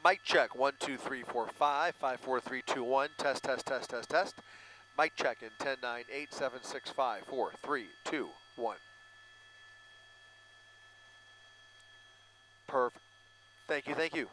Mic check, 1, 2, 3, 4, 5, 5, 4, 3, 2, 1. Test, test, test, test, test. Mic check in 10, 9, 8, 7, 6, 5, 4, 3, 2, 1. Perfect. Thank you, thank you.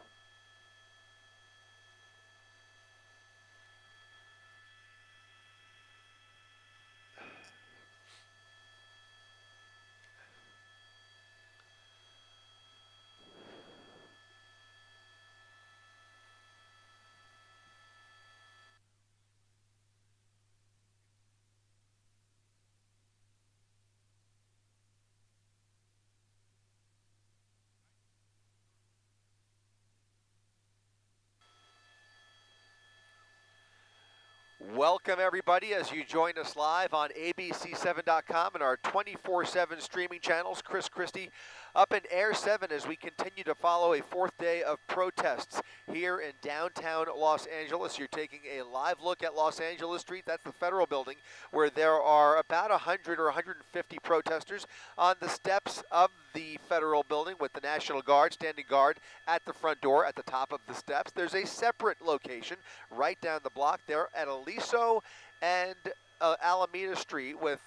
Welcome, everybody, as you join us live on abc7.com and our 24/7 streaming channels. Chris Christie up in Air 7 as we continue to follow a fourth day of protests here in downtown Los Angeles. You're taking a live look at Los Angeles Street. That's the Federal Building, where there are about 100 or 150 protesters on the steps of the Federal Building with the National Guard standing guard at the front door at the top of the steps. There's a separate location right down the block there at Aliso and Alameda Street with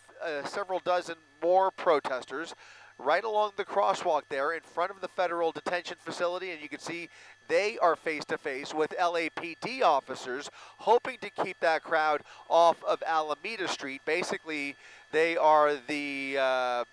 several dozen more protesters right along the crosswalk there in front of the federal detention facility, and you can see they are face to face with LAPD officers hoping to keep that crowd off of Alameda Street. Basically, they are the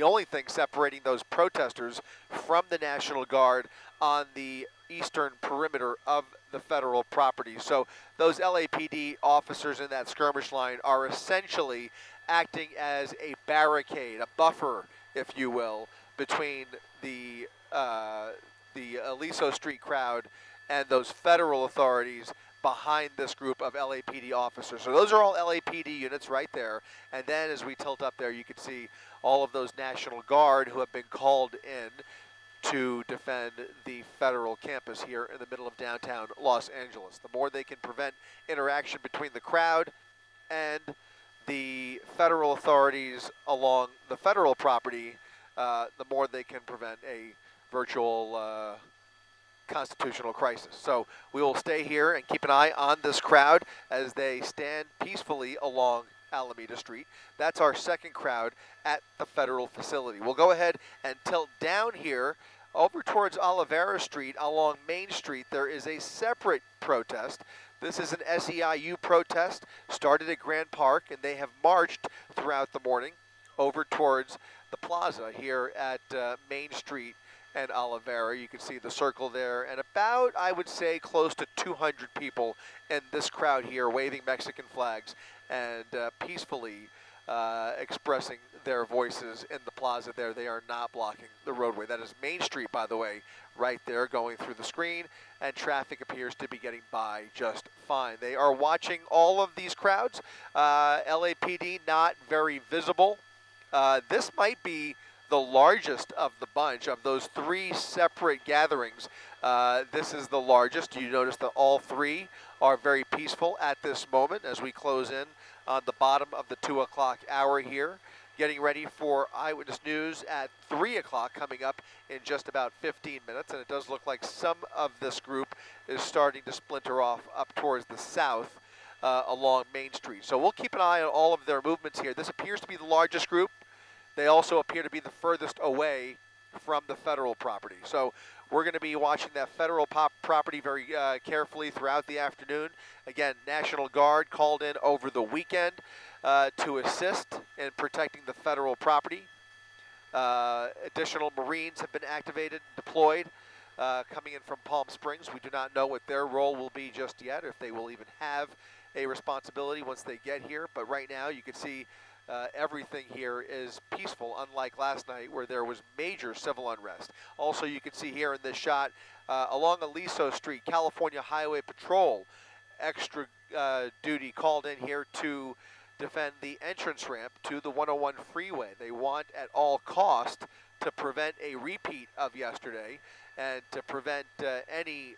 only thing separating those protesters from the National Guard on the eastern perimeter of the federal property. So those LAPD officers in that skirmish line are essentially acting as a barricade, a buffer, if you will, between the Aliso Street crowd and those federal authorities behind this group of LAPD officers. So those are all LAPD units right there. And then as we tilt up there, you can see all of those National Guard who have been called in to defend the federal campus here in the middle of downtown Los Angeles. The more they can prevent interaction between the crowd and the federal authorities along the federal property, the more they can prevent a virtual constitutional crisis. So we will stay here and keep an eye on this crowd as they stand peacefully along Alameda Street. That's our second crowd at the federal facility. We'll go ahead and tilt down here over towards Olivera Street along Main Street. There is a separate protest. This is an SEIU protest, started at Grand Park, and they have marched throughout the morning over towards the plaza here at Main Street and Olivera. You can see the circle there, and about, I would say, close to 200 people in this crowd here waving Mexican flags and peacefully expressing their voices in the plaza there. They are not blocking the roadway. That is Main Street, by the way, right there going through the screen, and traffic appears to be getting by just fine. They are watching all of these crowds. LAPD not very visible. This might be the largest of the bunch of those three separate gatherings. This is the largest. You notice that all three are very peaceful at this moment as we close in on the bottom of the 2 o'clock hour here, getting ready for Eyewitness News at 3 o'clock coming up in just about 15 minutes. And it does look like some of this group is starting to splinter off up towards the south along Main Street. So we'll keep an eye on all of their movements here. This appears to be the largest group. They also appear to be the furthest away from the federal property. So we're going to be watching that federal property very carefully throughout the afternoon. Again, National Guard called in over the weekend to assist in protecting the federal property. Additional Marines have been activated, deployed, coming in from Palm Springs. We do not know what their role will be just yet, if they will even have a responsibility once they get here. But right now you can see everything here is peaceful, unlike last night where there was major civil unrest. Also, you can see here in this shot, along Aliso Street, California Highway Patrol, extra duty called in here to defend the entrance ramp to the 101 freeway. They want at all cost to prevent a repeat of yesterday and to prevent any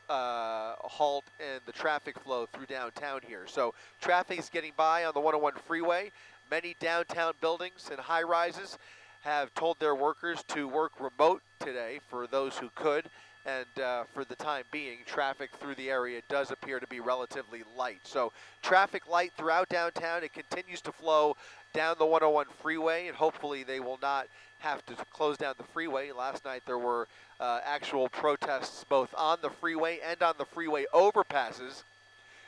halt in the traffic flow through downtown here. So traffic is getting by on the 101 freeway. Many downtown buildings and high-rises have told their workers to work remote today for those who could, and for the time being, traffic through the area does appear to be relatively light. So traffic light throughout downtown. It continues to flow down the 101 freeway, and hopefully they will not have to close down the freeway. Last night there were actual protests both on the freeway and on the freeway overpasses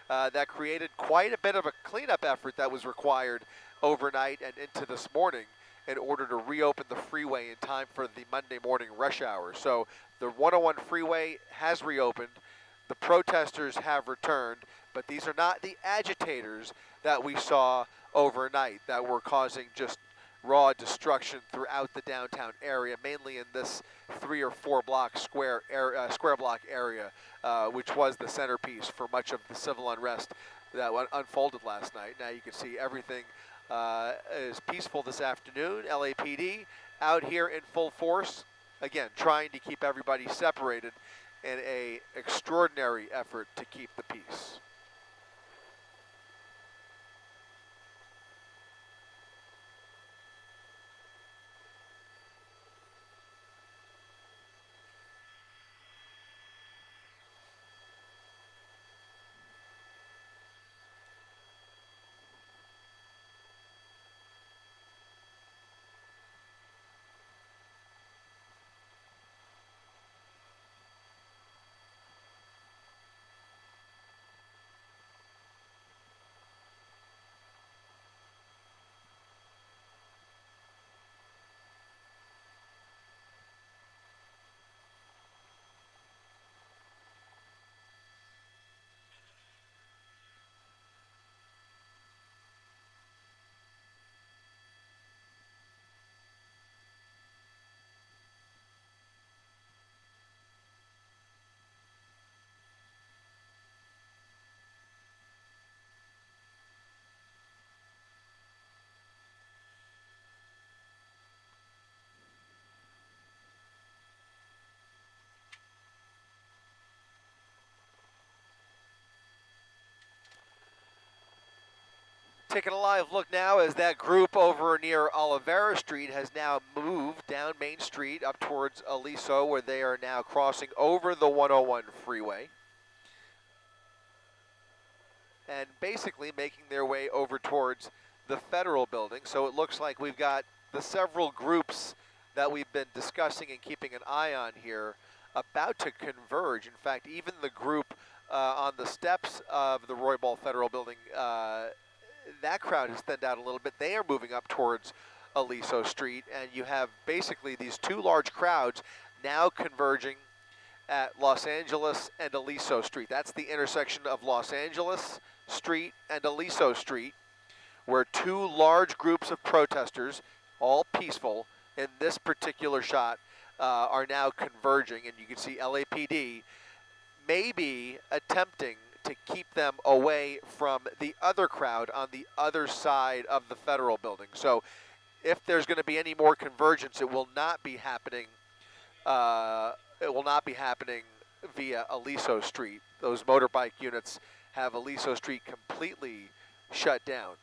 that created quite a bit of a cleanup effort that was required overnight and into this morning in order to reopen the freeway in time for the Monday morning rush hour. So the 101 freeway has reopened. The protesters have returned, but these are not the agitators that we saw overnight that were causing just raw destruction throughout the downtown area, mainly in this 3 or 4 block square block area, which was the centerpiece for much of the civil unrest that unfolded last night. Now you can see everything is peaceful this afternoon. LAPD out here in full force, again, trying to keep everybody separated in an extraordinary effort to keep the peace. Taking a live look now as that group over near Olivera Street has now moved down Main Street up towards Aliso, where they are now crossing over the 101 freeway and basically making their way over towards the Federal Building. So it looks like we've got the several groups that we've been discussing and keeping an eye on here about to converge. In fact, even the group on the steps of the Roy Ball Federal Building, that crowd has thinned out a little bit. They are moving up towards Aliso Street, and you have basically these two large crowds now converging at Los Angeles and Aliso Street. That's the intersection of Los Angeles Street and Aliso Street, where two large groups of protesters, all peaceful in this particular shot, are now converging, and you can see LAPD maybe attempting to keep them away from the other crowd on the other side of the Federal Building. So if there's going to be any more convergence, it will not be happening. It will not be happening via Aliso Street. Those motorbike units have Aliso Street completely shut down.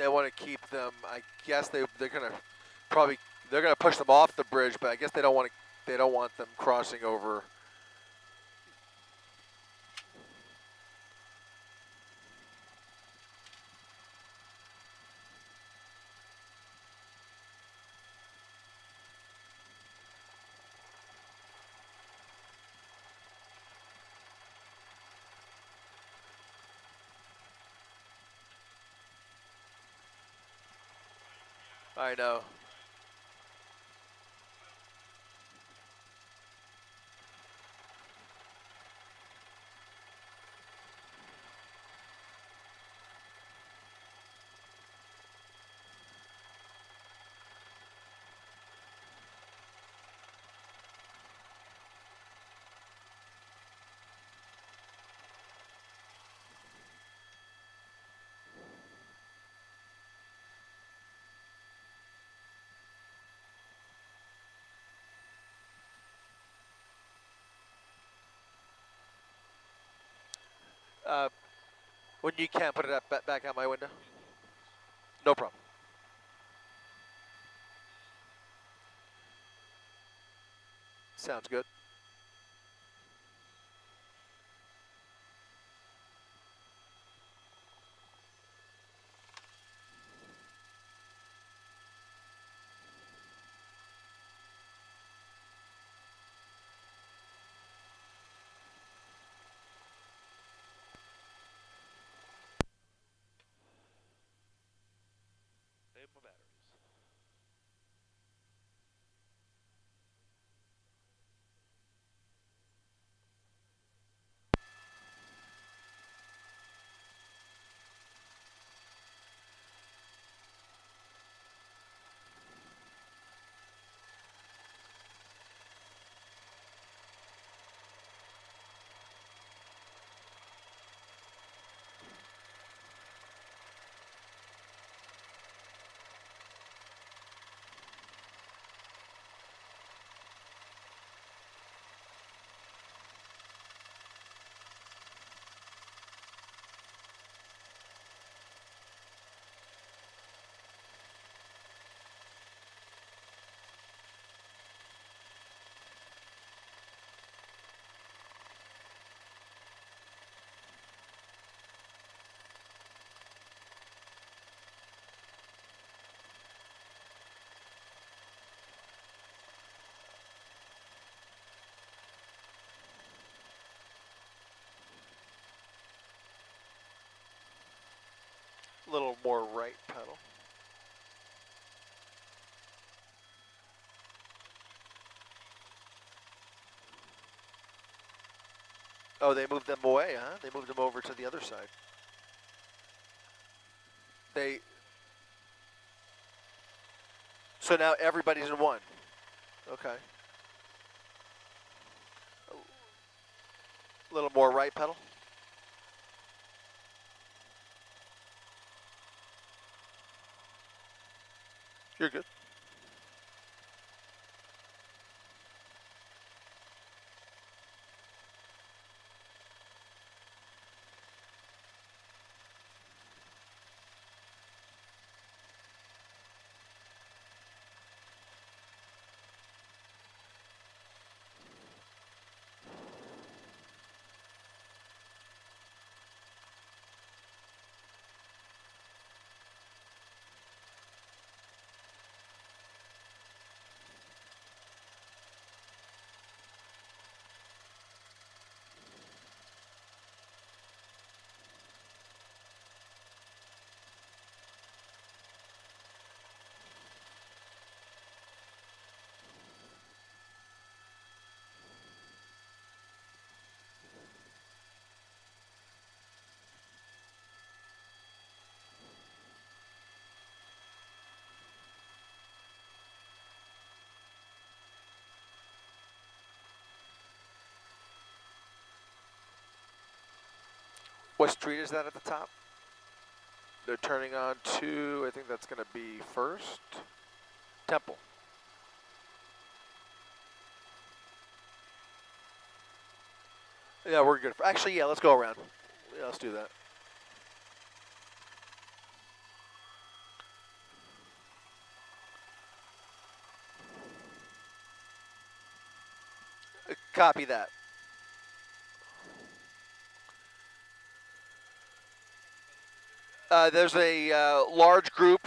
They want to keep them. I guess they're gonna probably they're gonna push them off the bridge, but I guess they don't want to. They don't want them crossing over. I know. Uh, when you can't put it up back out my window. No problem. Sounds good. Save my batteries. A little more right pedal. Oh, they moved them away, huh? They moved them over to the other side. They. So now everybody's in one. Okay. A little more right pedal. You're good. What street is that at the top? They're turning on to, I think that's going to be First. Temple. Yeah, we're good. Actually, yeah, let's go around. Yeah, let's do that. Copy that. There's a large group,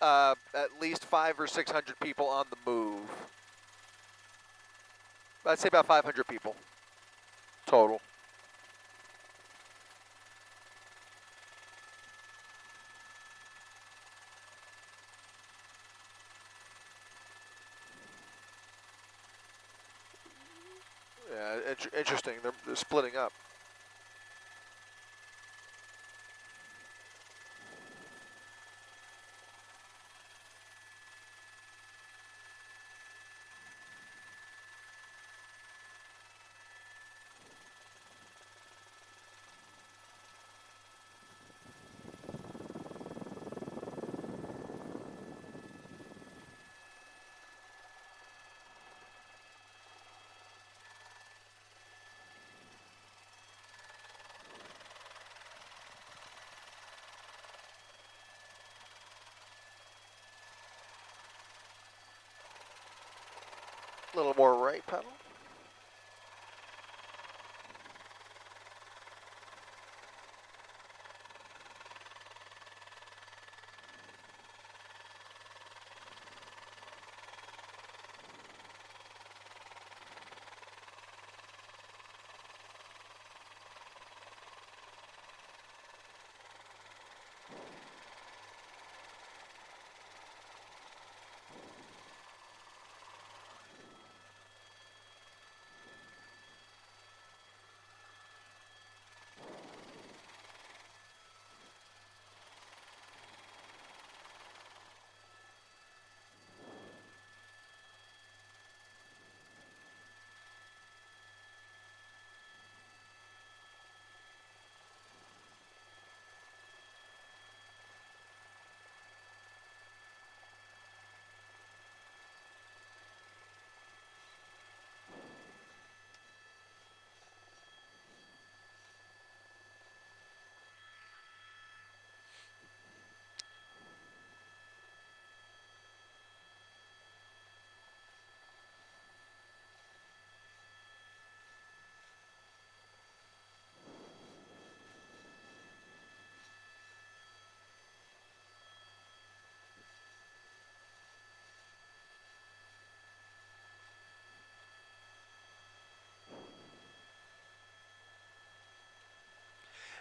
at least 500 or 600 people on the move. I'd say about 500 people total. Yeah, interesting. They're splitting up. A little more right pedal.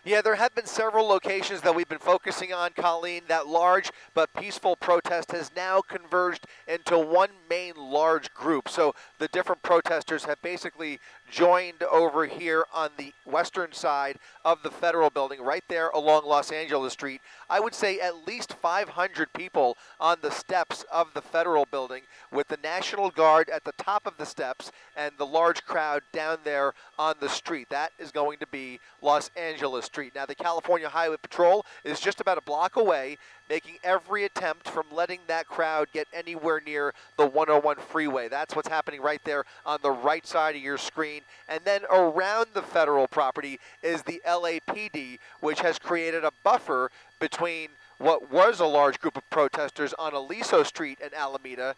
Yeah, there have been several locations that we've been focusing on, Colleen. That large but peaceful protest has now converged into one main large group. So the different protesters have basically joined over here on the western side of the federal building, right there along Los Angeles Street. I would say at least 500 people on the steps of the federal building, with the National Guard at the top of the steps and the large crowd down there on the street. That is going to be Los Angeles Street. Now, the California Highway Patrol is just about a block away, making every attempt from letting that crowd get anywhere near the 101 freeway. That's what's happening right there on the right side of your screen. And then around the federal property is the LAPD, which has created a buffer between what was a large group of protesters on Aliso Street in Alameda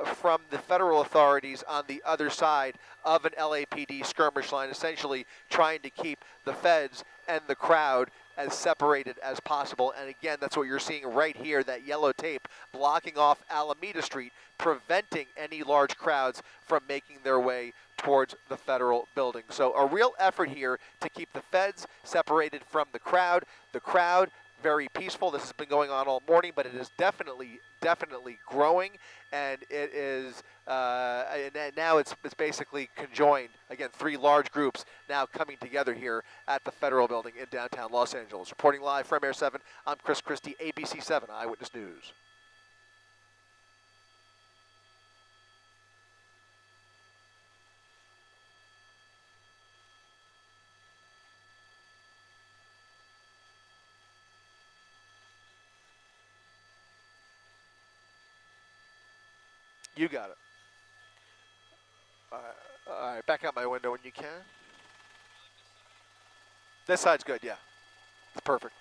from the federal authorities on the other side of an LAPD skirmish line, essentially trying to keep the feds and the crowd as separated as possible. And again, that's what you're seeing right here, that yellow tape blocking off Alameda Street, preventing any large crowds from making their way towards the federal building. So a real effort here to keep the feds separated from the crowd. The crowd, very peaceful. This has been going on all morning, but it is definitely growing, and it is and now it's basically conjoined. Again, three large groups now coming together here at the federal building in downtown Los Angeles. Reporting live from Air 7, I'm Chris Christie, ABC 7 Eyewitness News. You got it. All right, back out my window when you can. This side's good, yeah. It's perfect.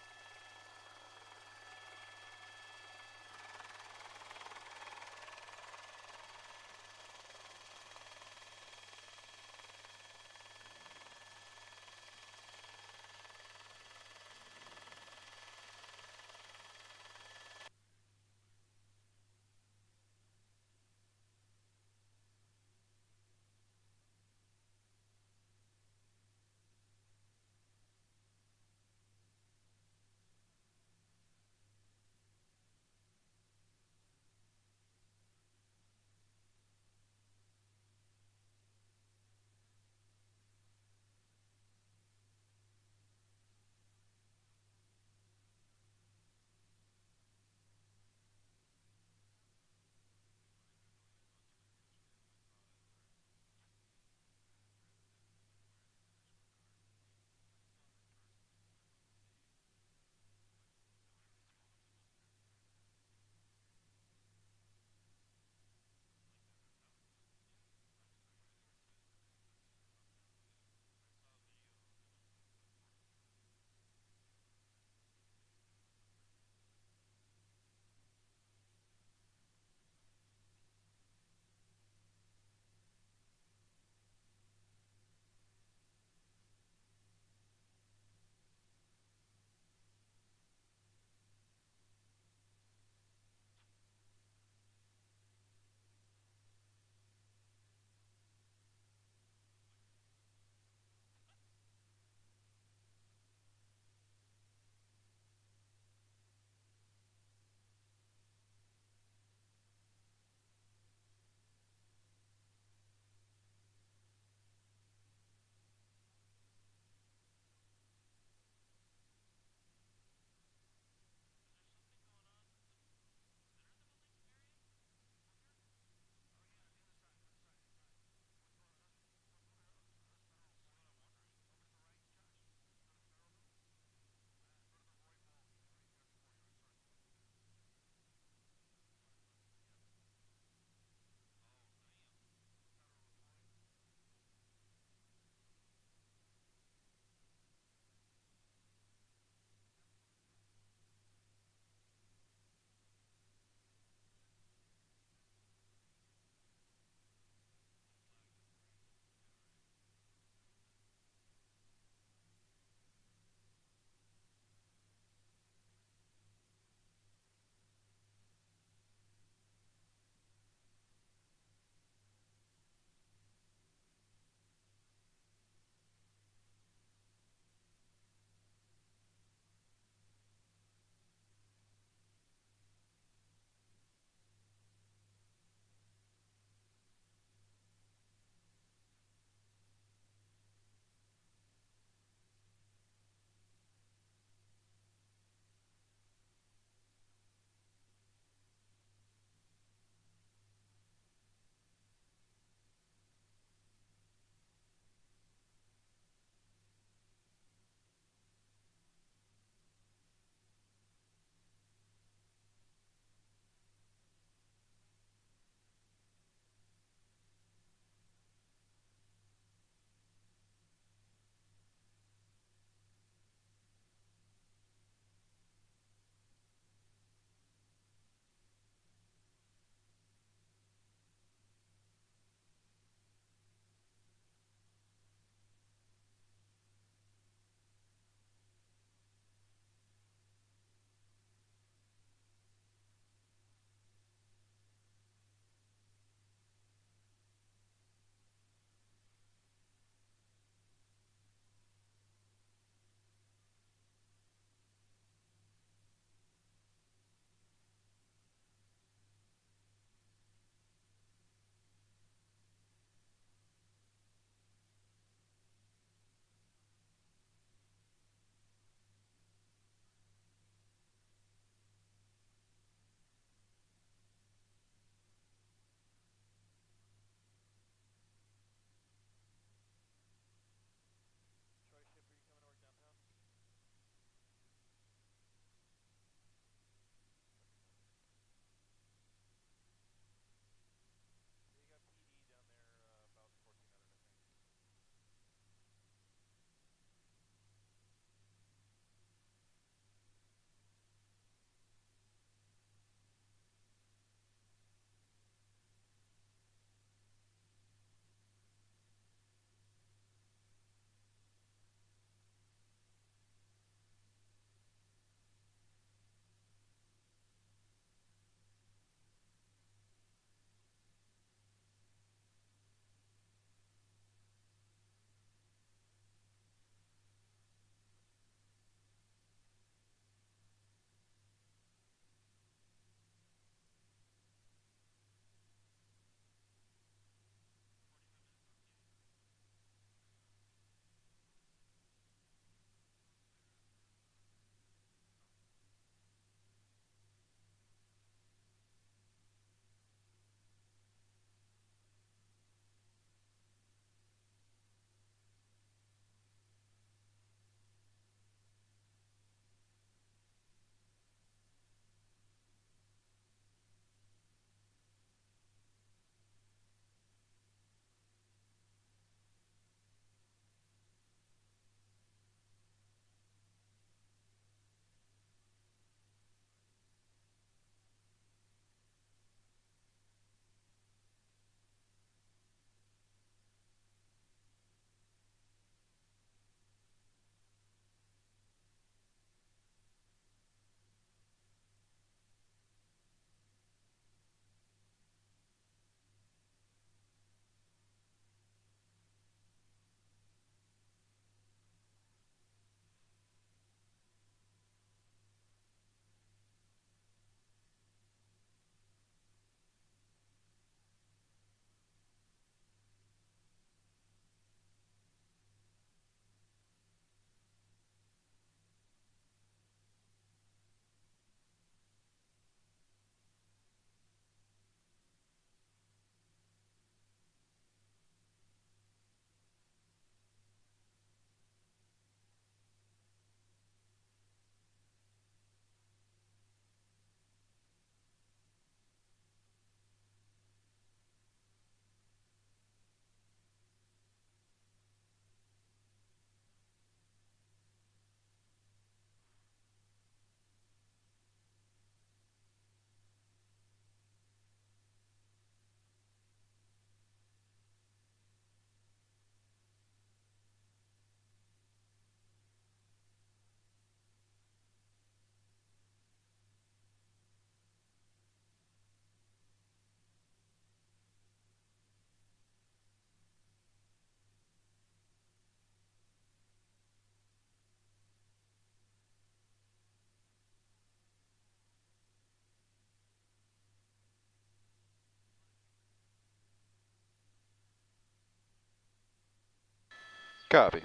Copy.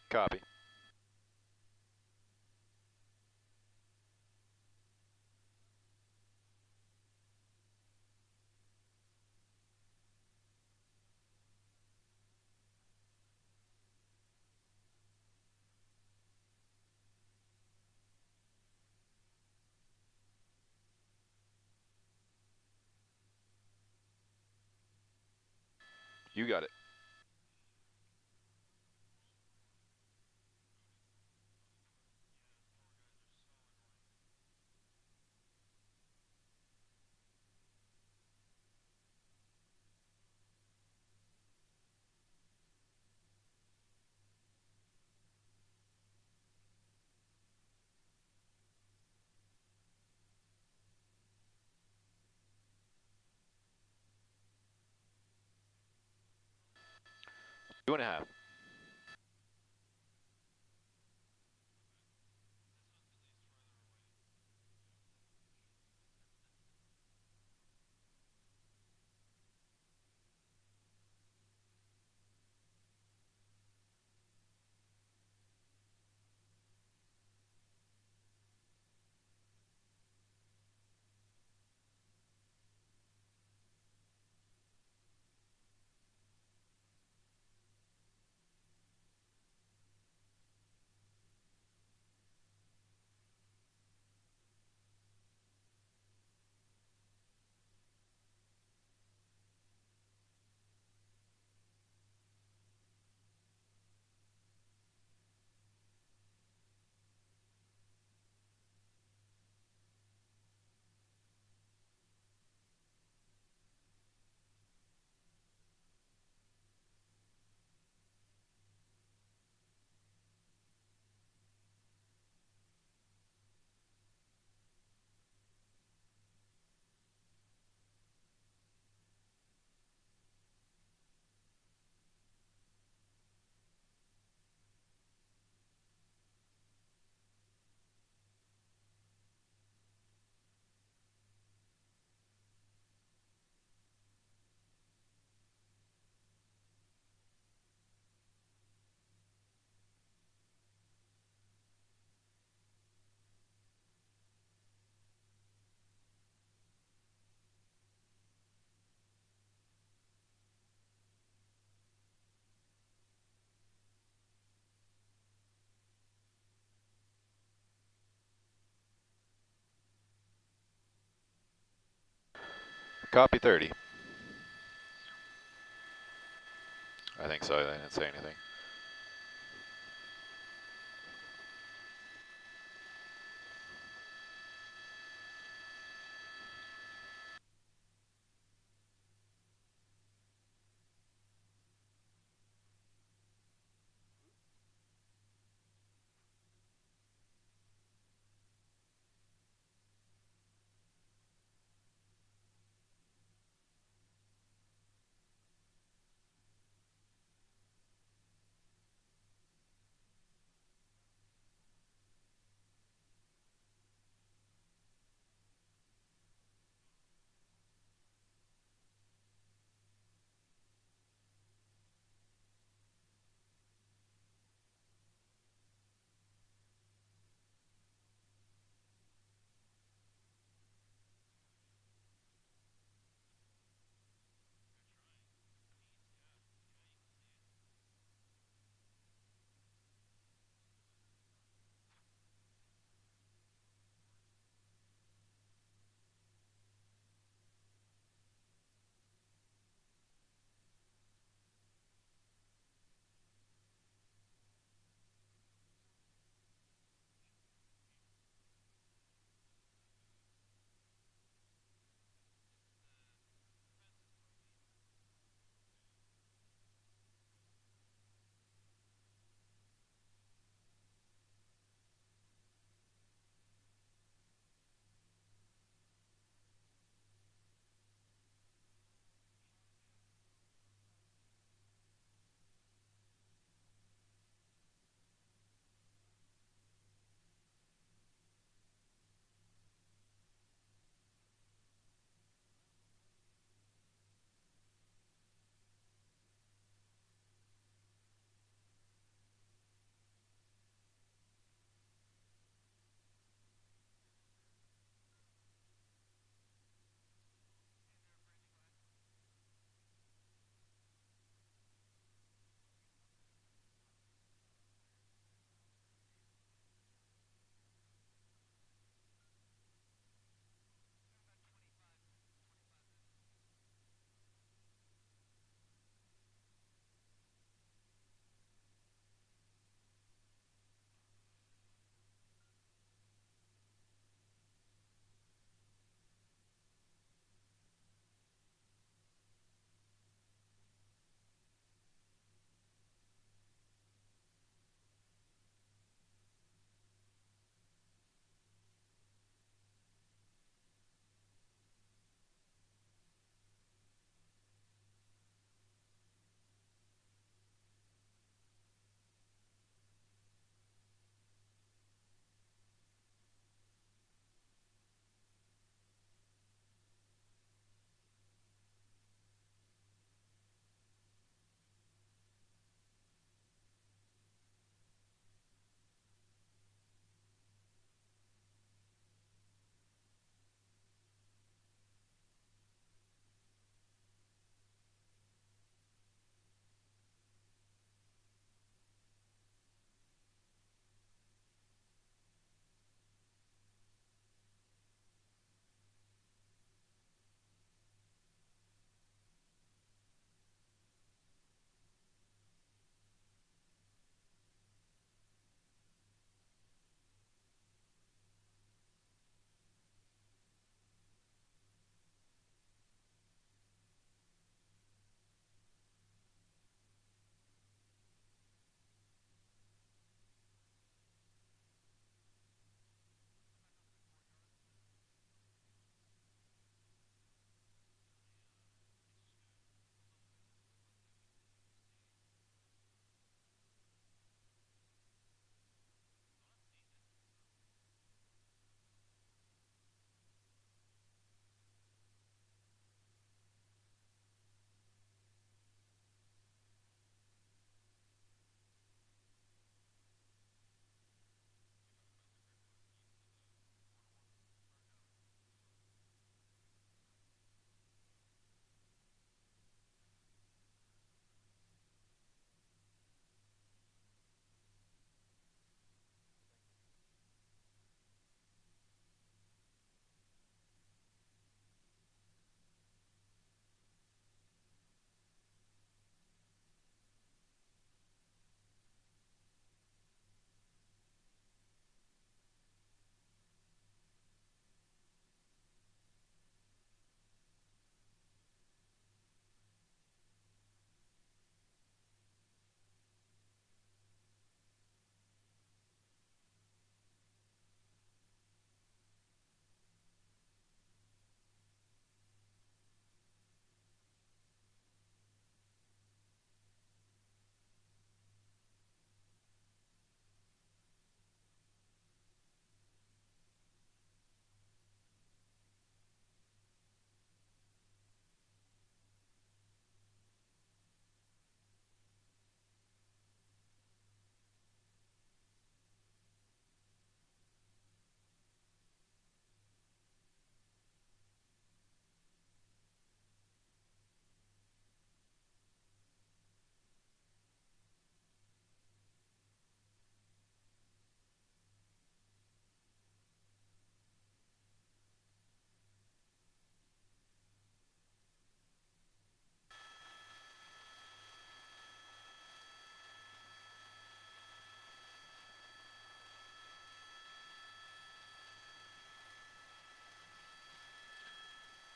Copy. You got it. Two and a half. Copy 30. I think so. They didn't say anything.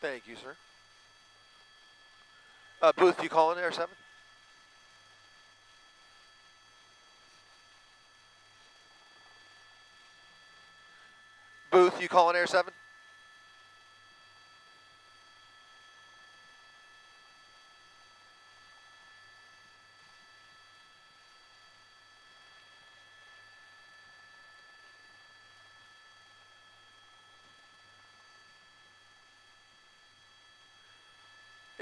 Thank you, sir. Booth, you calling Air 7? Booth, you calling Air 7?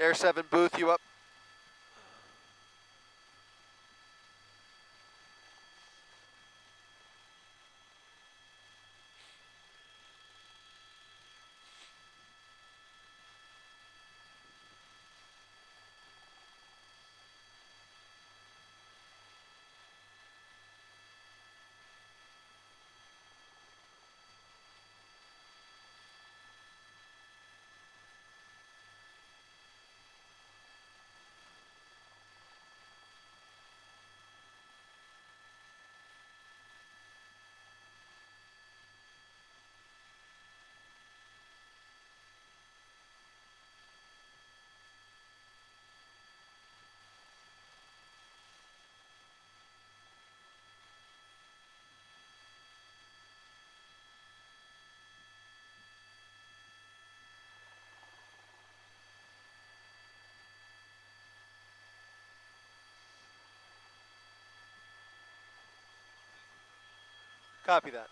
Air 7, Booth, you up? Copy that.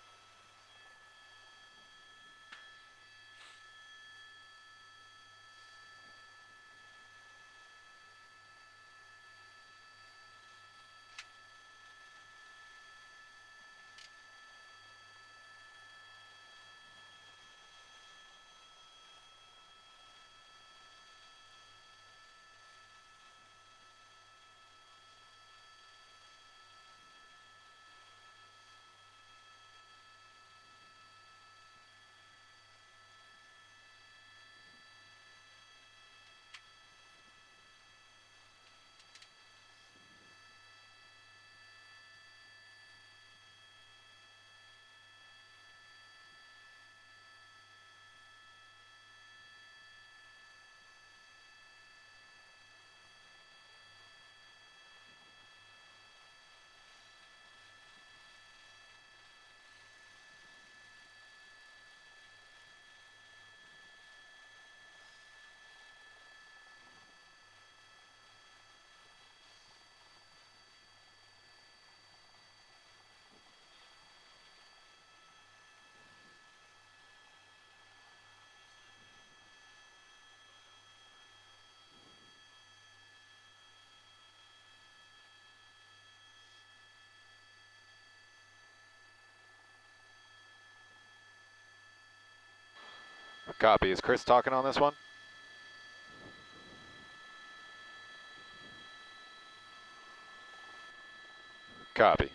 Copy. Is Chris talking on this one? Copy.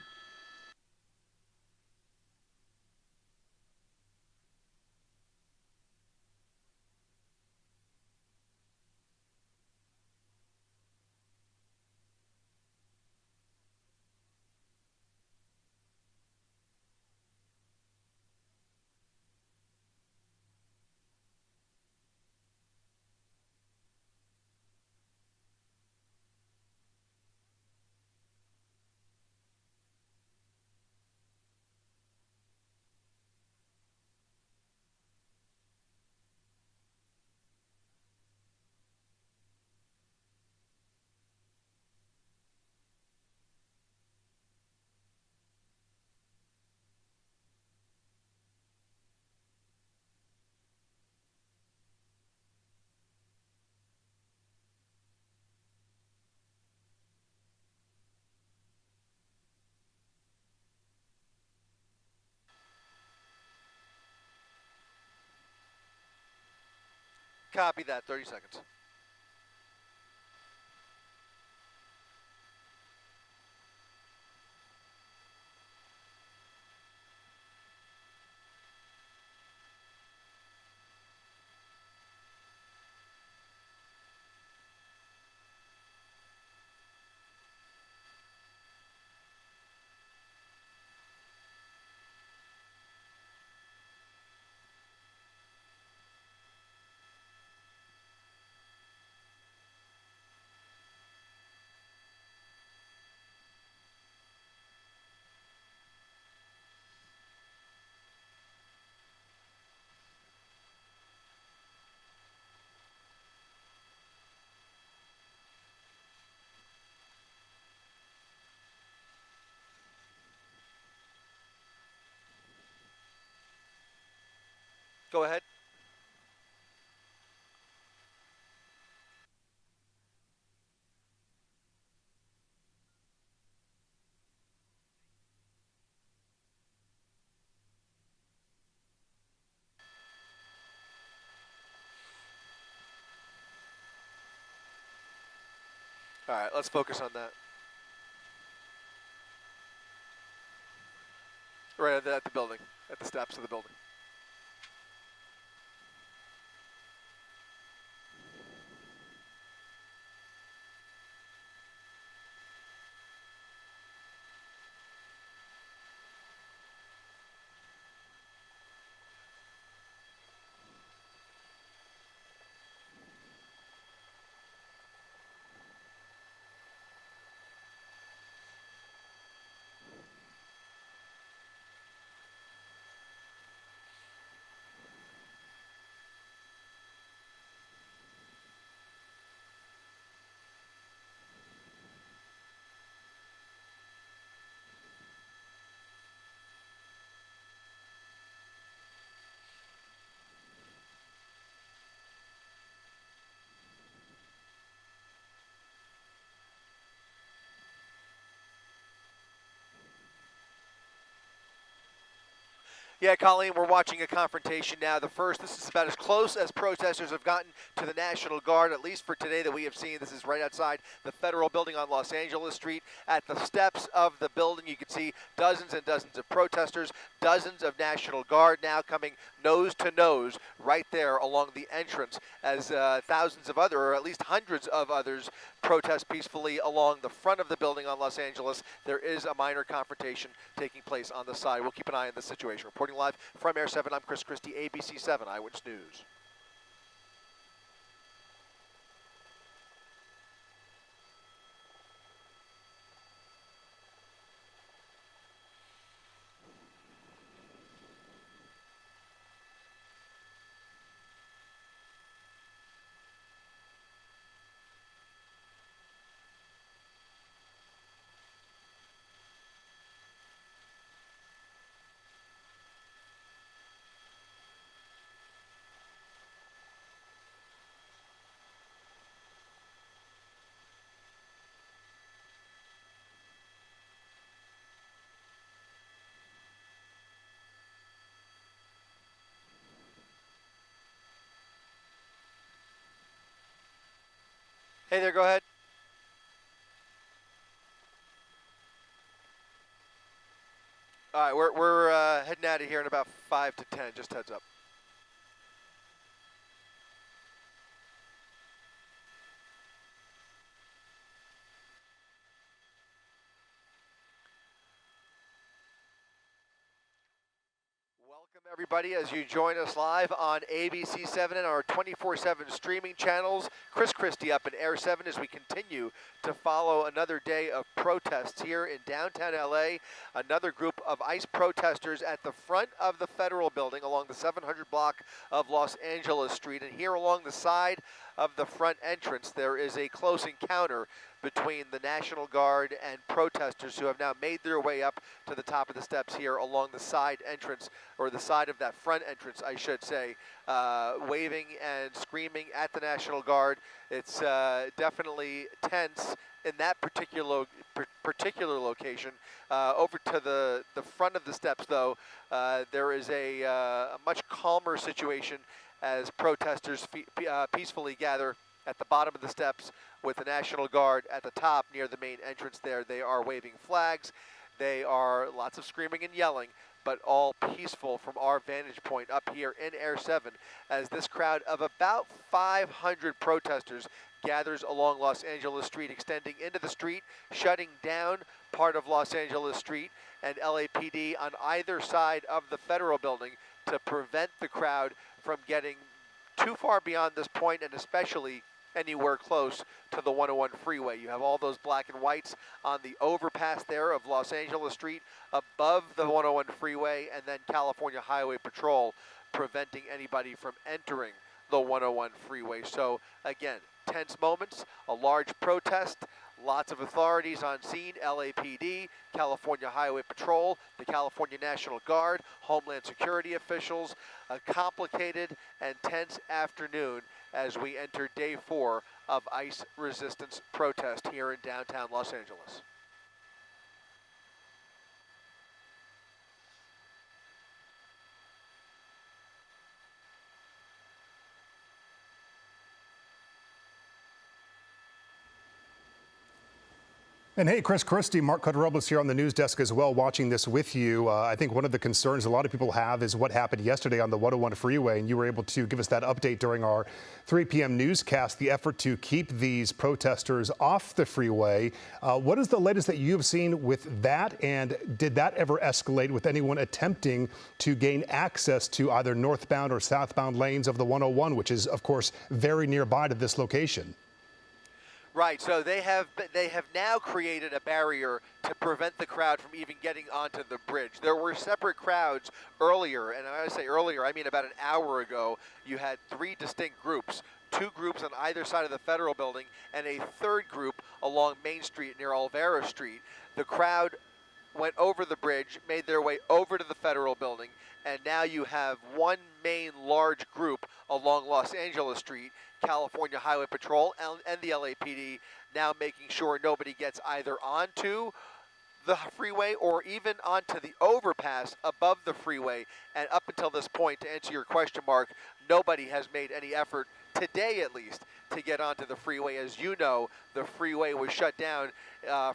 Copy that, 30 seconds. Go ahead. All right, let's focus on that. Right at the building, at the steps of the building. Yeah, Colleen, we're watching a confrontation now. This is about as close as protesters have gotten to the National Guard, at least for today that we have seen. This is right outside the federal building on Los Angeles Street. At the steps of the building, you can see dozens and dozens of protesters, dozens of National Guard now coming nose to nose right there along the entrance as thousands of other, or at least hundreds of others, protest peacefully along the front of the building on Los Angeles. There is a minor confrontation taking place on the side. We'll keep an eye on this situation. Reporting live from Air 7, I'm Chris Christie, ABC 7 Eyewitness News. Hey there, go ahead. All right, we're heading out of here in about 5 to 10, just heads up. Welcome, everybody, as you join us live on ABC 7 and our 24/7 streaming channels. Chris Christie up in Air 7 as we continue to follow another day of protests here in downtown LA. Another group of ICE protesters at the front of the federal building along the 700 block of Los Angeles Street. And here along the side of the front entrance, there is a close encounter between the National Guard and protesters who have now made their way up to the top of the steps here along the side entrance, or the side of that front entrance, I should say, waving and screaming at the National Guard. It's definitely tense in that particular location. Over to the front of the steps, though, there is a much calmer situation as protesters peacefully gather at the bottom of the steps with the National Guard at the top near the main entrance there. They are waving flags. They are lots of screaming and yelling, but all peaceful from our vantage point up here in Air 7 as this crowd of about 500 protesters gathers along Los Angeles Street, extending into the street, shutting down part of Los Angeles Street, and LAPD on either side of the federal building to prevent the crowd from getting too far beyond this point, and especially anywhere close to the 101 freeway. You have all those black and whites on the overpass there of Los Angeles Street above the 101 freeway, and then California Highway Patrol preventing anybody from entering the 101 freeway. So again, tense moments, a large protest, lots of authorities on scene: LAPD, California Highway Patrol, the California National Guard, Homeland Security officials. A complicated and tense afternoon as we enter day 4 of ICE resistance protest here in downtown Los Angeles. And hey, Chris Christie, Mark Cotarobos here on the news desk as well, watching this with you. I think one of the concerns a lot of people have is what happened yesterday on the 101 freeway, and you were able to give us that update during our 3 p.m. newscast, the effort to keep these protesters off the freeway. What is the latest that you've seen with that, and did that ever escalate with anyone attempting to gain access to either northbound or southbound lanes of the 101, which is, of course, very nearby to this location? Right, so they have now created a barrier to prevent the crowd from even getting onto the bridge. There were separate crowds earlier, and when I say earlier, I mean about an hour ago. You had 3 distinct groups, 2 groups on either side of the Federal Building, and a 3rd group along Main Street near Olvera Street. The crowd went over the bridge, made their way over to the Federal Building, and now you have one main large group along Los Angeles Street, California Highway Patrol and the LAPD, now making sure nobody gets either onto the freeway or even onto the overpass above the freeway. And up until this point, to answer your question, Mark, nobody has made any effort, today at least, to get onto the freeway. As you know, the freeway was shut down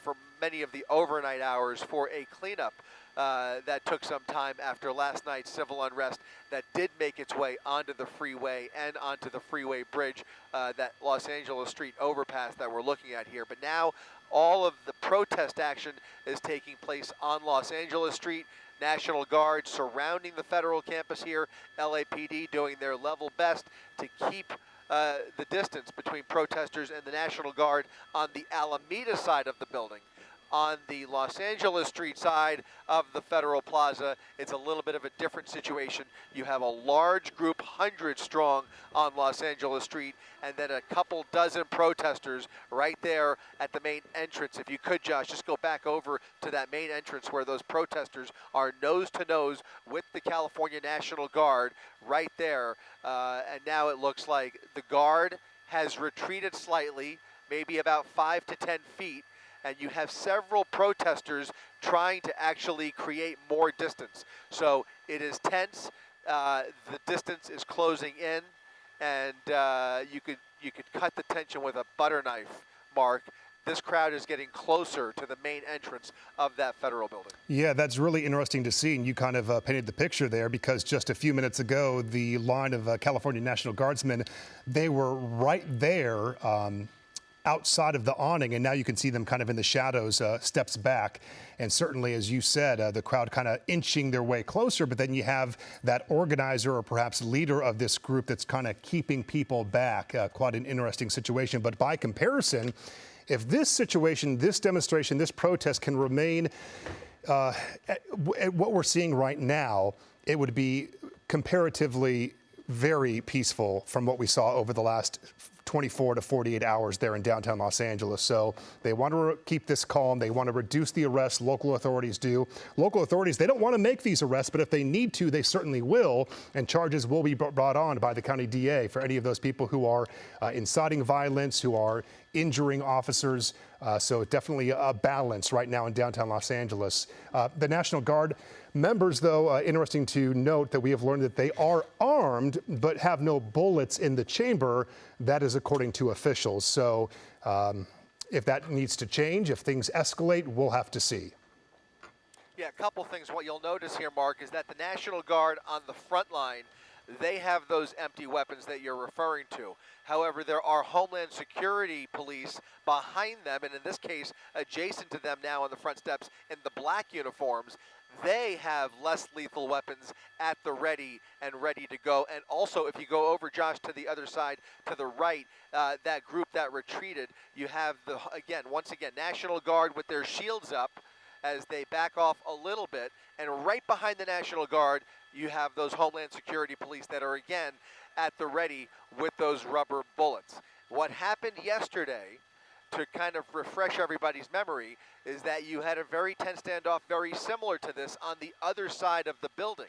for many of the overnight hours for a cleanup that took some time after last night's civil unrest that did make its way onto the freeway and onto the freeway bridge, that Los Angeles Street overpass that we're looking at here. But now all of the protest action is taking place on Los Angeles Street. National Guard surrounding the federal campus here, LAPD doing their level best to keep the distance between protesters and the National Guard on the Alameda side of the building. On the Los Angeles Street side of the Federal Plaza, it's a little bit of a different situation. You have a large group, 100 strong, on Los Angeles Street, and then a couple dozen protesters right there at the main entrance. If you could, Josh, just go back over to that main entrance where those protesters are nose to nose with the California National Guard right there. And now it looks like the Guard has retreated slightly, maybe about 5 to 10 feet, and you have several protesters trying to actually create more distance. So it is tense. The distance is closing in, and you could cut the tension with a butter knife, Mark. This crowd is getting closer to the main entrance of that Federal Building. Yeah, that's really interesting to see, and you kind of painted the picture there, because just a few minutes ago, the line of California National Guardsmen, they were right there outside of the awning, and now you can see them kind of in the shadows, steps back. And certainly, as you said, the crowd kind of inching their way closer, but then you have that organizer or perhaps leader of this group that's kind of keeping people back. Quite an interesting situation. But by comparison, if this situation, this demonstration, this protest can remain at what we're seeing right now, it would be comparatively very peaceful from what we saw over the last 24 to 48 hours there in downtown Los Angeles. So they want to keep this calm. They want to reduce the arrests. Local authorities do. Local authorities, they don't want to make these arrests, but if they need to, they certainly will. And charges will be brought on by the county DA for any of those people who are inciting violence, who are injuring officers. So definitely a balance right now in downtown Los Angeles. The National Guard members, though, interesting to note that we have learned that they are armed but have no bullets in the chamber. That is according to officials. So if that needs to change, if things escalate, we'll have to see. Yeah, a couple things. What you'll notice here, Mark, is that the National Guard on the front line, they have those empty weapons that you're referring to. However, there are Homeland Security police behind them, and in this case, adjacent to them now on the front steps in the black uniforms. They have less lethal weapons at the ready and ready to go. And also, if you go over, Josh, to the other side, to the right, that group that retreated, you have, once again, National Guard with their shields up as they back off a little bit. And right behind the National Guard, you have those Homeland Security police that are, again, at the ready with those rubber bullets. What happened yesterday to kind of refresh everybody's memory, is that you had a very tense standoff very similar to this on the other side of the building.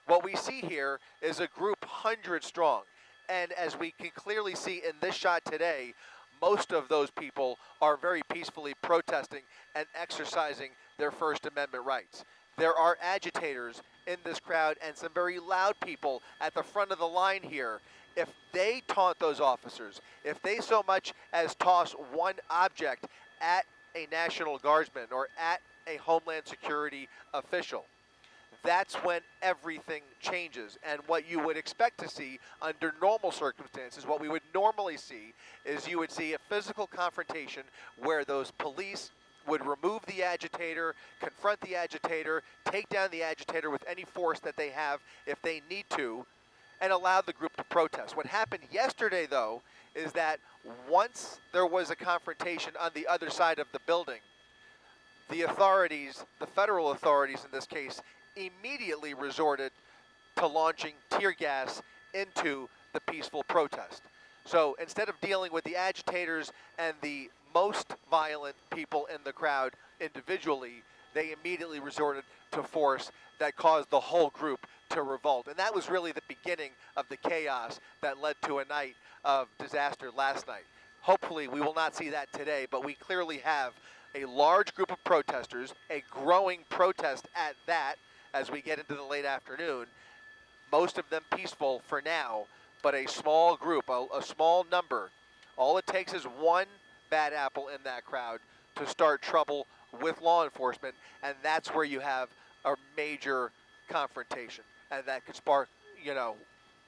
What we see here is a group 100 strong. And as we can clearly see in this shot today, most of those people are very peacefully protesting and exercising their First Amendment rights. There are agitators in this crowd and some very loud people at the front of the line here. If they taunt those officers, if they so much as toss one object at a National Guardsman or at a Homeland Security official, that's when everything changes. And what you would expect to see under normal circumstances, what we would normally see, is you would see a physical confrontation where those police would remove the agitator, confront the agitator, take down the agitator with any force that they have if they need to, and allow the group to protest. What happened yesterday, though, is that once there was a confrontation on the other side of the building, the authorities, the federal authorities in this case, immediately resorted to launching tear gas into the peaceful protest. So instead of dealing with the agitators and the most violent people in the crowd individually, they immediately resorted to force that caused the whole group to revolt. And that was really the beginning of the chaos that led to a night of disaster last night. Hopefully we will not see that today, but we clearly have a large group of protesters, a growing protest at that, as we get into the late afternoon, most of them peaceful for now, but a small group, a small number. All it takes is one bad apple in that crowd to start trouble with law enforcement, and that's where you have a major confrontation, and that could spark,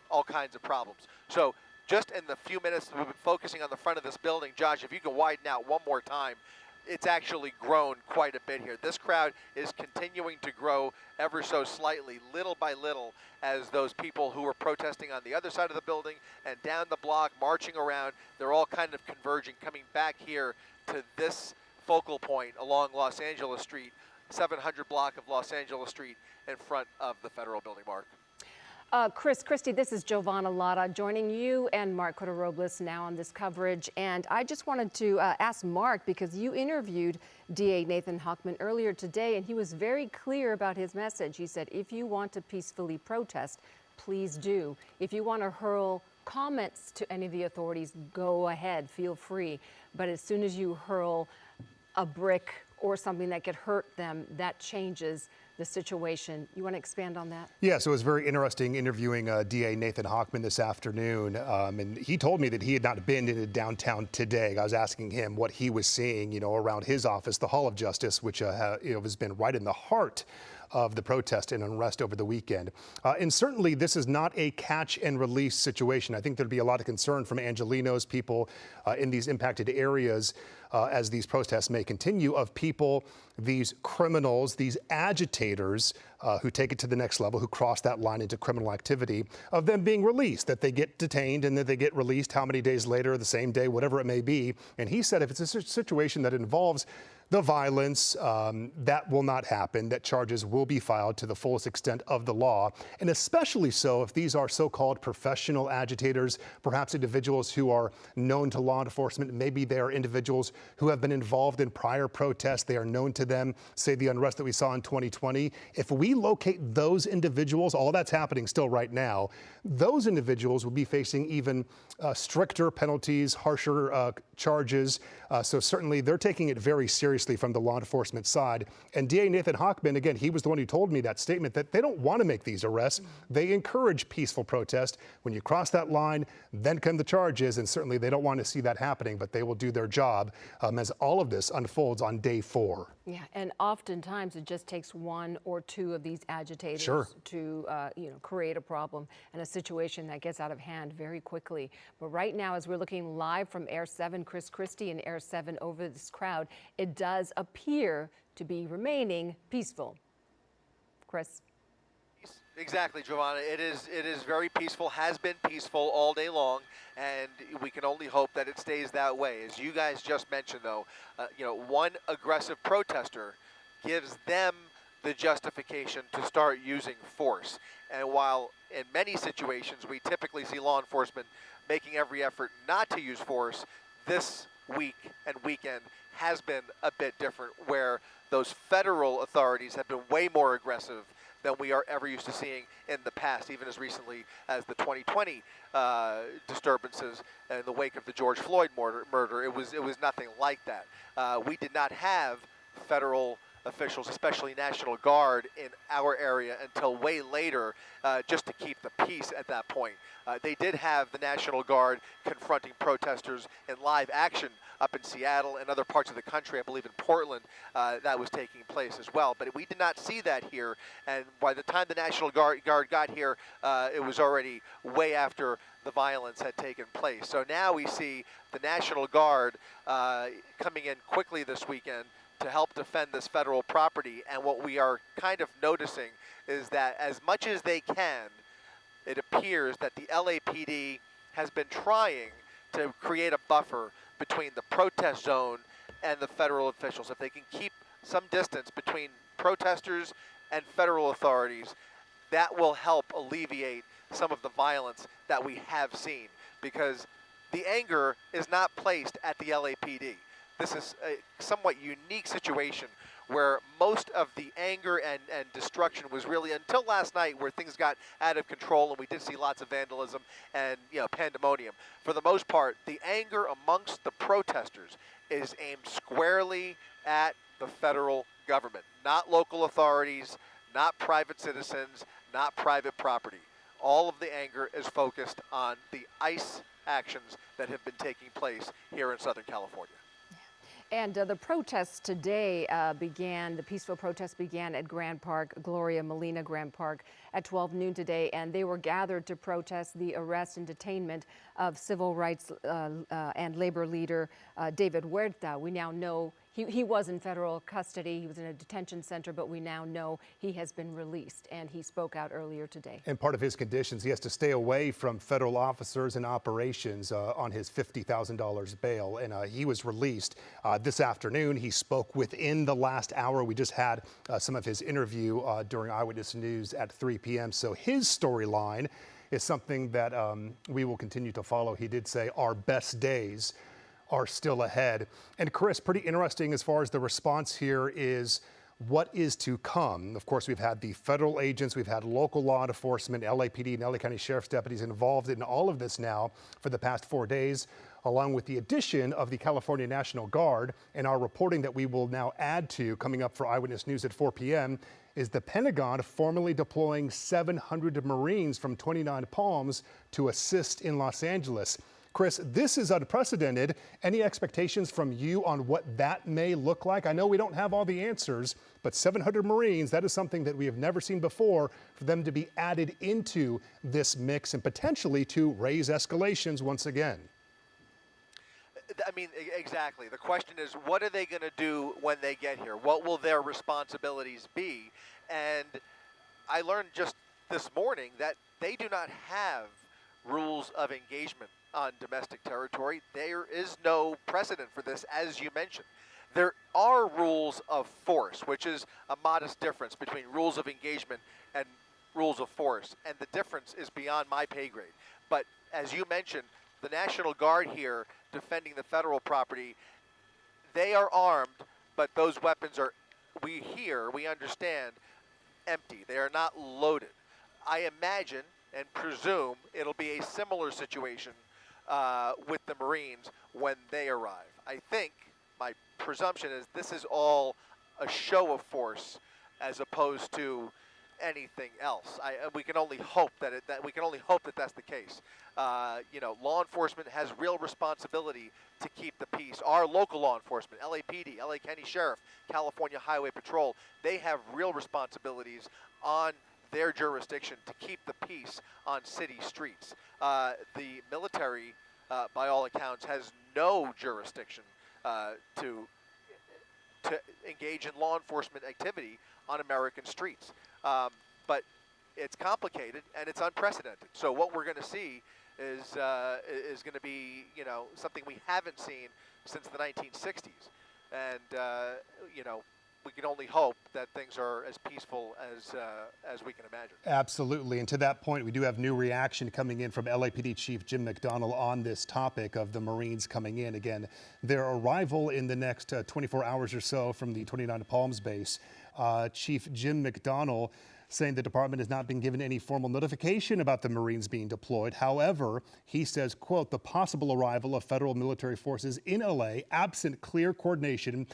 all kinds of problems. So just in the few minutes we've been focusing on the front of this building, Josh, if you could widen out one more time, it's actually grown quite a bit here. This crowd is continuing to grow ever so slightly, little by little, as those people who were protesting on the other side of the building and down the block, marching around, they're all kind of converging, coming back here to this focal point along Los Angeles Street, 700 block of Los Angeles Street in front of the federal building, Mark. Christy, this is Giovanna Lotta joining you and Mark Cota-Robles now on this coverage. And I just wanted to ask Mark, because you interviewed DA Nathan Hochman earlier today, and he was very clear about his message. He said, if you want to peacefully protest, please do. If you want to hurl comments to any of the authorities, go ahead, feel free. But as soon as you hurl a brick or something that could hurt them, that changes the situation. You want to expand on that? Yeah, so it was very interesting interviewing DA Nathan Hochman this afternoon, and he told me that he had not been into downtown today. I was asking him what he was seeing, around his office, the Hall of Justice, which has been right in the heart of the protest and unrest over the weekend. And certainly this is not a catch and release situation. I think there'd be a lot of concern from Angelenos, people in these impacted areas as these protests may continue, of people, these criminals, these agitators who take it to the next level, who cross that line into criminal activity, of them being released, that they get detained and then they get released how many days later, the same day, whatever it may be. And he said if it's a situation that involves the violence, that will not happen, that charges will be filed to the fullest extent of the law, and especially so if these are so-called professional agitators, perhaps individuals who are known to law enforcement. Maybe they are individuals who have been involved in prior protests. They are known to them, say the unrest that we saw in 2020. If we locate those individuals, all that's happening still right now, those individuals will be facing even stricter penalties, harsher charges. So certainly they're taking it very seriously from the law enforcement side. And DA Nathan Hochman, again, he was the one who told me that statement that they don't want to make these arrests. They encourage peaceful protest. When you cross that line, then come the charges. And certainly they don't want to see that happening, but they will do their job as all of this unfolds on day 4. Yeah, and oftentimes it just takes one or two of these agitators to create a problem and a situation that gets out of hand very quickly. But right now, as we're looking live from Air 7, Chris Christie and Air 7 over this crowd, it does appear to be remaining peaceful. Chris? Exactly, Giovanna. It is very peaceful, has been peaceful all day long, and we can only hope that it stays that way. As you guys just mentioned, though, one aggressive protester gives them the justification to start using force. And while in many situations we typically see law enforcement making every effort not to use force, this week and weekend has been a bit different, where those federal authorities have been way more aggressive than we are ever used to seeing in the past, even as recently as the 2020 disturbances in the wake of the George Floyd murder. It was nothing like that. We did not have federal officials, especially National Guard, in our area until way later, just to keep the peace at that point. They did have the National Guard confronting protesters in live action up in Seattle and other parts of the country. I believe in Portland that was taking place as well. But we did not see that here. And by the time the National Guard got here, it was already way after the violence had taken place. So now we see the National Guard coming in quickly this weekend to help defend this federal property. And what we are kind of noticing is that as much as they can, it appears that the LAPD has been trying to create a buffer between the protest zone and the federal officials. If they can keep some distance between protesters and federal authorities, that will help alleviate some of the violence that we have seen, because the anger is not placed at the LAPD. This is a somewhat unique situation where most of the anger and destruction was really until last night, where things got out of control and we did see lots of vandalism and pandemonium. For the most part, the anger amongst the protesters is aimed squarely at the federal government, not local authorities, not private citizens, not private property. All of the anger is focused on the ICE actions that have been taking place here in Southern California. And the protests today the peaceful protests began at Grand Park, Gloria Molina Grand Park, at 12 noon today, and they were gathered to protest the arrest and detainment of civil rights and labor leader David Huerta. We now know he was in federal custody. He was in a detention center, but we now know he has been released, and he spoke out earlier today. And part of his conditions, he has to stay away from federal officers and operations on his $50,000 bail, and he was released this afternoon. He spoke within the last hour. We just had some of his interview during Eyewitness News at 3 p.m. So his storyline is something that we will continue to follow. He did say our best days are still ahead. And Chris, pretty interesting as far as the response here is what is to come. Of course, we've had the federal agents, we've had local law enforcement, LAPD and LA County Sheriff's deputies involved in all of this now for the past 4 days, along with the addition of the California National Guard. And our reporting that we will now add to coming up for Eyewitness News at 4 p.m. is the Pentagon formally deploying 700 Marines from 29 Palms to assist in Los Angeles. Chris, this is unprecedented. Any expectations from you on what that may look like? I know we don't have all the answers, but 700 Marines, that is something that we have never seen before, for them to be added into this mix and potentially to raise escalations once again. I mean, exactly. The question is, what are they going to do when they get here? What will their responsibilities be? And I learned just this morning that they do not have rules of engagement on domestic territory. There is no precedent for this, as you mentioned. There are rules of force, which is a modest difference between rules of engagement and rules of force. And the difference is beyond my pay grade. But as you mentioned, the National Guard here defending the federal property, they are armed, but those weapons are, we understand, empty. They are not loaded. I imagine and presume it'll be a similar situation with the Marines when they arrive. I think my presumption is this is all a show of force as opposed to anything else. We can only hope that that's the case. Law enforcement has real responsibility to keep the peace. Our local law enforcement, LAPD, LA County Sheriff, California Highway Patrol, they have real responsibilities on their jurisdiction to keep the peace on city streets. The military, by all accounts, has no jurisdiction to engage in law enforcement activity on American streets. But it's complicated and it's unprecedented. So what we're going to see is going to be, something we haven't seen since the 1960s. And, we can only hope that things are as peaceful as we can imagine. Absolutely. And to that point, we do have new reaction coming in from LAPD Chief Jim McDonnell on this topic of the Marines coming in. Again, their arrival in the next 24 hours or so from the 29 Palms base. Chief Jim McDonnell saying the department has not been given any formal notification about the Marines being deployed. However, he says, quote, the possible arrival of federal military forces in LA, absent clear coordination,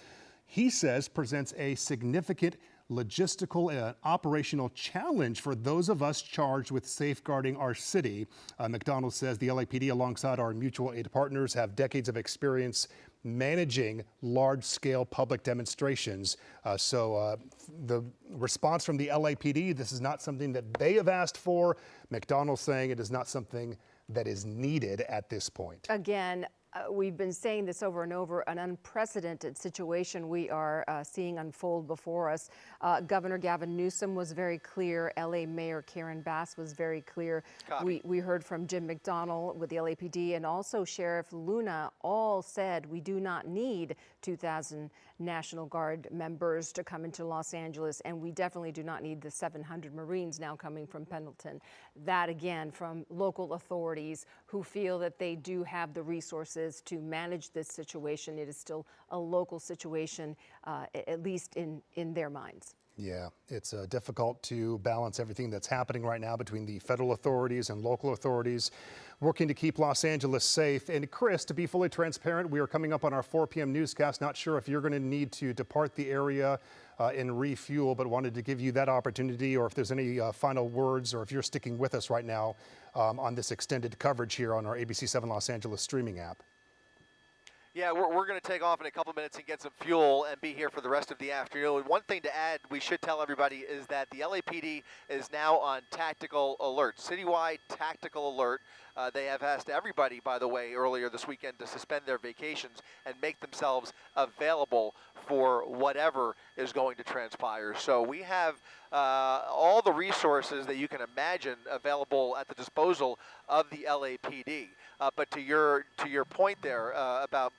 he says presents a significant logistical and operational challenge for those of us charged with safeguarding our city. McDonnell says the LAPD, alongside our mutual aid partners, have decades of experience managing large-scale public demonstrations. The response from the LAPD, this is not something that they have asked for. McDonnell saying it is not something that is needed at this point. Again, we've been saying this over and over, an unprecedented situation we are seeing unfold before us. Governor Gavin Newsom was very clear. LA Mayor Karen Bass was very clear. We heard from Jim McDonnell with the LAPD, and also Sheriff Luna all said we do not need 2,000 National Guard members to come into Los Angeles, and we definitely do not need the 700 Marines now coming from Pendleton. That, again, from local authorities who feel that they do have the resources to manage this situation. It is still a local situation, at least in their minds. Yeah, it's difficult to balance everything that's happening right now between the federal authorities and local authorities working to keep Los Angeles safe. And Chris, to be fully transparent, we are coming up on our 4 p.m. newscast. Not sure if you're going to need to depart the area and refuel, but wanted to give you that opportunity, or if there's any final words, or if you're sticking with us right now on this extended coverage here on our ABC 7 Los Angeles streaming app. Yeah, we're going to take off in a couple minutes and get some fuel and be here for the rest of the afternoon. One thing to add, we should tell everybody, is that the LAPD is now on tactical alert, citywide tactical alert. They have asked everybody, by the way, earlier this weekend to suspend their vacations and make themselves available for whatever is going to transpire. So we have all the resources that you can imagine available at the disposal of the LAPD. But to your point there about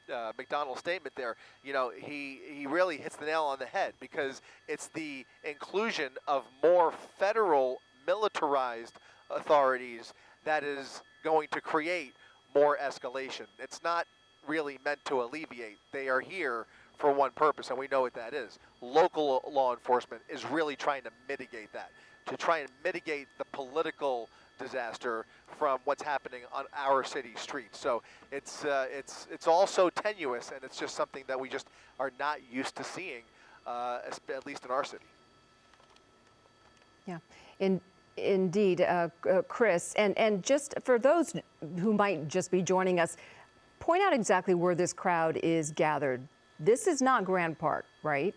McDonnell's statement there, you know, he really hits the nail on the head, because it's the inclusion of more federal militarized authorities that is going to create more escalation. It's not really meant to alleviate. They are here for one purpose, and we know what that is. Local law enforcement is really trying to mitigate that, to try and mitigate the political disaster from what's happening on our city streets. So it's all so tenuous, and it's just something that we just are not used to seeing, at least in our city. Yeah, indeed, Chris. And just for those who might just be joining us, point out exactly where this crowd is gathered. This is not Grand Park, right?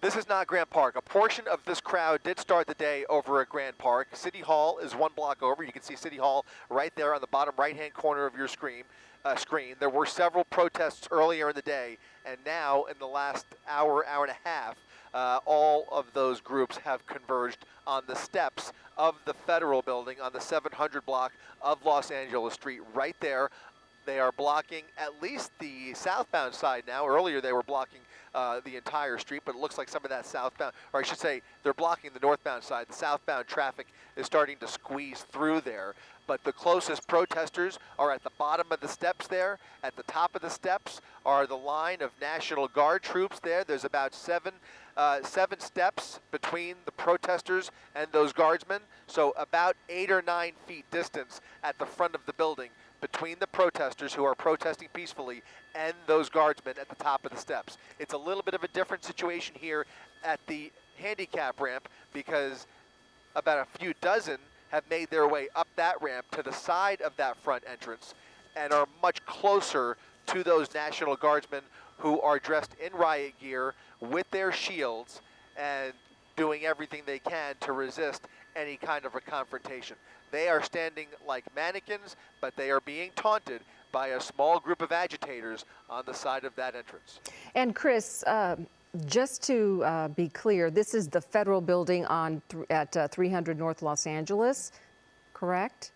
This is not Grand Park. A portion of this crowd did start the day over at Grand Park. City Hall is one block over. You can see City Hall right there on the bottom right-hand corner of your screen. There were several protests earlier in the day, and now in the last hour, hour and a half, all of those groups have converged on the steps of the Federal Building on the 700 block of Los Angeles Street right there. They are blocking at least the southbound side now. Earlier they were blocking the entire street, but it looks like some of that southbound, or I should say, they're blocking the northbound side. The southbound traffic is starting to squeeze through there. But the closest protesters are at the bottom of the steps there. At the top of the steps are the line of National Guard troops there. There's about seven steps between the protesters and those guardsmen. So about 8 or 9 feet distance at the front of the building between the protesters who are protesting peacefully and those guardsmen at the top of the steps. It's a little bit of a different situation here at the handicap ramp, because about a few dozen have made their way up that ramp to the side of that front entrance and are much closer to those National Guardsmen who are dressed in riot gear with their shields and doing everything they can to resist any kind of a confrontation. They are standing like mannequins, but they are being taunted by a small group of agitators on the side of that entrance. And Chris, just to be clear, this is the Federal Building at 300 North Los Angeles, correct?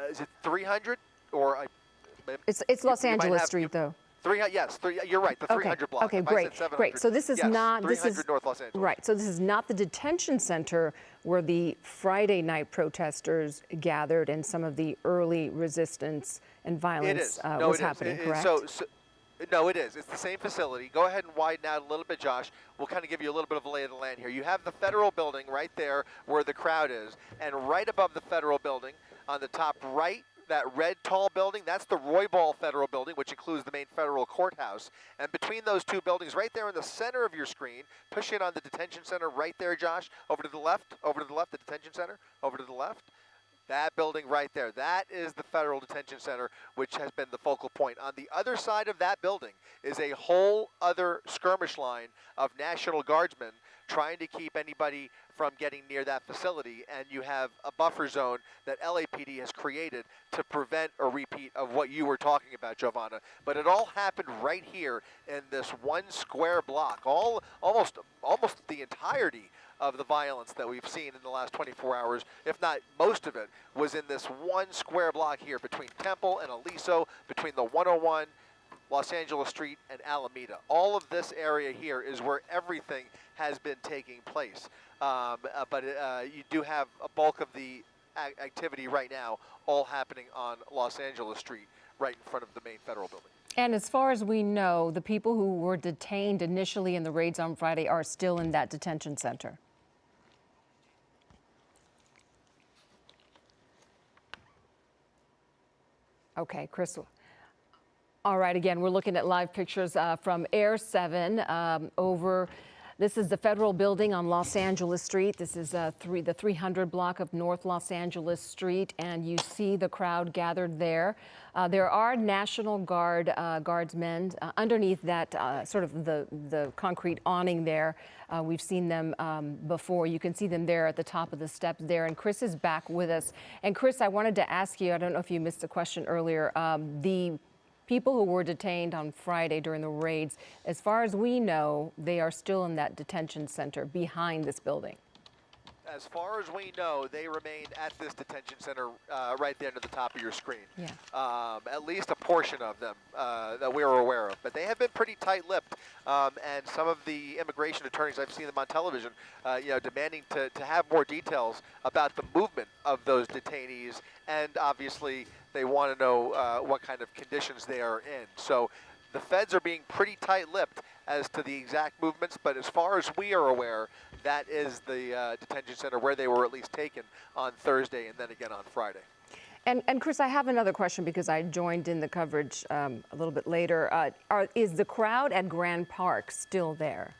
Is it 300 or? It's Los Angeles Street, though. 300, yes, you're right, the 300 block. Okay, If I great, said 700, great. So this is yes, not 300 North Los Angeles. right. So this is not the detention center where the Friday night protesters gathered and some of the early resistance and violence was happening. Correct? No, it is. It's the same facility. Go ahead and widen out a little bit, Josh. We'll kind of give you a little bit of a lay of the land here. You have the federal building right there where the crowd is, and right above the federal building, on the top right, that red tall building, that's the Roybal Federal Building, which includes the main federal courthouse. And between those two buildings, right there in the center of your screen, push in on the detention center right there, Josh, over to the left, the detention center, over to the left. That building right there, that is the Federal Detention Center, which has been the focal point. On the other side of that building is a whole other skirmish line of National Guardsmen trying to keep anybody from getting near that facility, and you have a buffer zone that LAPD has created to prevent a repeat of what you were talking about, Giovanna. But it all happened right here in this one square block. Almost the entirety of the violence that we've seen in the last 24 hours, if not most of it, was in this one square block here between Temple and Aliso, between the 101, Los Angeles Street, and Alameda. All of this area here is where everything has been taking place. But you do have a bulk of the activity right now all happening on Los Angeles Street, right in front of the main federal building. And as far as we know, the people who were detained initially in the raids on Friday are still in that detention center. Okay, Chris. All right, again, we're looking at live pictures from Air 7 over. This is the federal building on Los Angeles Street. This is the 300 block of North Los Angeles Street, and you see the crowd gathered there. There are National Guardsmen underneath that sort of the concrete awning there. We've seen them before. You can see them there at the top of the steps there. And Chris is back with us. And Chris, I wanted to ask you, I don't know if you missed the question earlier, the people who were detained on Friday during the raids, as far as we know, they are still in that detention center behind this building. As far as we know, they remained at this detention center right there to the top of your screen. Yeah. At least a portion of them that we are aware of. But they have been pretty tight-lipped, and some of the immigration attorneys, I've seen them on television, demanding to have more details about the movement of those detainees, and obviously they want to know what kind of conditions they are in. So the feds are being pretty tight-lipped as to the exact movements, but as far as we are aware, that is the detention center where they were at least taken on Thursday and then again on Friday. And Chris, I have another question because I joined in the coverage a little bit later. Is the crowd at Grand Park still there?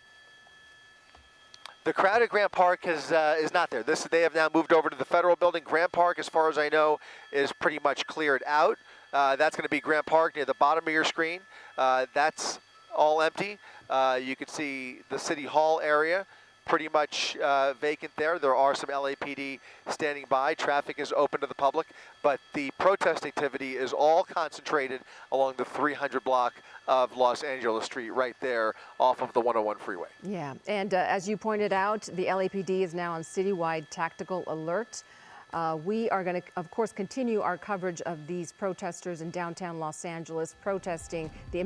The crowd at Grant Park is not there. They have now moved over to the federal building. Grant Park, as far as I know, is pretty much cleared out. That's going to be Grant Park near the bottom of your screen. That's all empty. You can see the City Hall area pretty much vacant there. There are some LAPD standing by. Traffic is open to the public, but the protest activity is all concentrated along the 300 block of Los Angeles Street right there off of the 101 freeway. Yeah, and as you pointed out, the LAPD is now on citywide tactical alert. We are going to, of course, continue our coverage of these protesters in downtown Los Angeles protesting the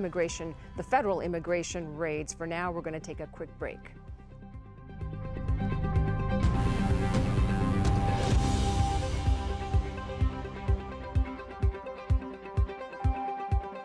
federal immigration raids. For now, we're going to take a quick break.